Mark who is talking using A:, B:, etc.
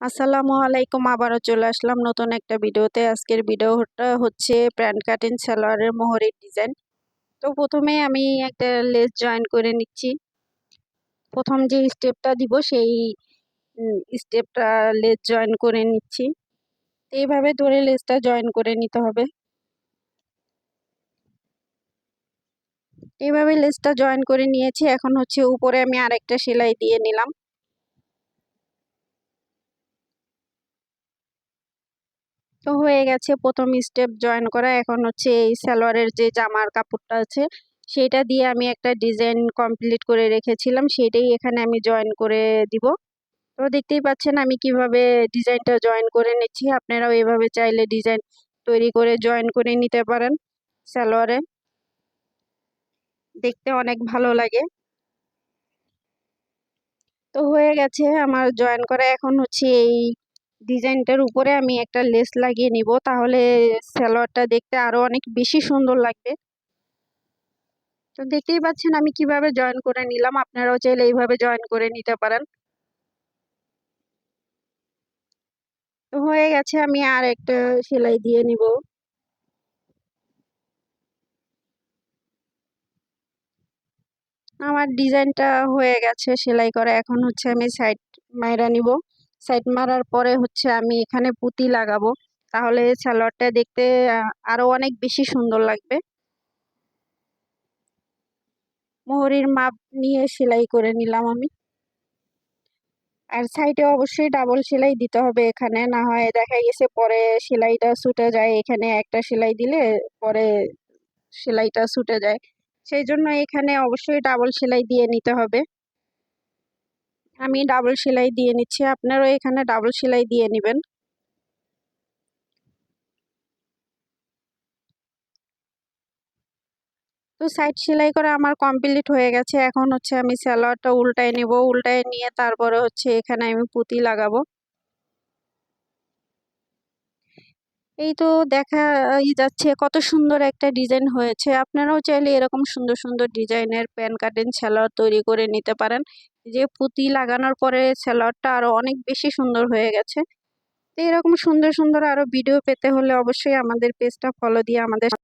A: আসসালামু আলাইকুম, আবারও চলে আসলাম নতুন একটা ভিডিওতে। আজকের ভিডিওটা হচ্ছে প্যান্ট কাটিং সালোয়ারের মোহরের ডিজাইন। তো প্রথমে আমি একটা লেস জয়েন করে নিচ্ছি। প্রথম যে স্টেপটা দিব সেই স্টেপটা লেস জয়েন করে নিচ্ছি। এইভাবে ধরে লেসটা জয়েন করে নিতে হবে। এইভাবে লেসটা জয়েন করে নিয়েছি। এখন হচ্ছে উপরে আমি আরেকটা সেলাই দিয়ে নিলাম। তো হয়ে গেছে প্রথম স্টেপ জয়েন করা। এখন হচ্ছে এই সালোয়ারের যে জামার কাপড়টা আছে সেটা দিয়ে আমি একটা ডিজাইন কমপ্লিট করে রেখেছিলাম, সেটাই এখানে আমি জয়েন করে দিব। তো দেখতেই পাচ্ছেন আমি কিভাবে ডিজাইনটা জয়েন করে নিচ্ছি। আপনারাও এভাবে চাইলে ডিজাইন তৈরি করে জয়েন করে নিতে পারেন সালোয়ারে, দেখতে অনেক ভালো লাগে। তো হয়ে গেছে আমার জয়েন করা। এখন হচ্ছে এই ডিজাইনটার উপরে আমি একটা লেস লাগিয়ে নিব, তাহলে সালোয়ারটা দেখতে আরো অনেক বেশি সুন্দর লাগবে। তো দেখতেই পাচ্ছেন আমি কিভাবে জয়েন করে নিলাম, আপনারাও চাইলে এইভাবে জয়েন করে নিতে পারেন। তো হয়ে গেছে, আমি আর একটা সেলাই দিয়ে নিব। আমার ডিজাইনটা হয়ে গেছে সেলাই করা। এখন হচ্ছে আমি সাইড মাইরা নিব। সাইড মারার পরে হচ্ছে আমি এখানে পুঁতি লাগাবো, তাহলে সালোয়ারটা দেখতে আরো অনেক বেশি সুন্দর লাগবে। মোহরির মাপ নিয়ে সেলাই করে নিলাম আমি। আর সাইডে অবশ্যই ডাবল সেলাই দিতে হবে, এখানে না হয় দেখা গেছে পরে সেলাইটা ছুটে যায়। এখানে একটা সেলাই দিলে পরে সেলাইটা ছুটে যায়, সেই জন্য এখানে অবশ্যই ডাবল সেলাই দিয়ে নিতে হবে। আমি ডাবল সেলাই দিয়ে নিচ্ছি, আপনারাও এখানে ডাবল সেলাই দিয়ে নেবেন। তো সাইড সেলাই করা আমার কমপ্লিট হয়ে গেছে। এখন হচ্ছে আমি সালোয়ারটা উল্টায় নেব। উল্টায় নিয়ে তারপরে হচ্ছে এখানে আমি পুঁতি লাগাবো। এই তো দেখাই যাচ্ছে কত সুন্দর একটা ডিজাইন হয়েছে। আপনারাও চাইলে এরকম সুন্দর সুন্দর ডিজাইনের প্যান কাটিং সালোয়ার তৈরি করে নিতে পারেন। যে পুঁতি লাগানোর পরে সালোয়ারটা আরো অনেক বেশি সুন্দর হয়ে গেছে। তো এরকম সুন্দর সুন্দর আরো ভিডিও পেতে হলে অবশ্যই আমাদের পেজটা ফলো দিয়ে আমাদের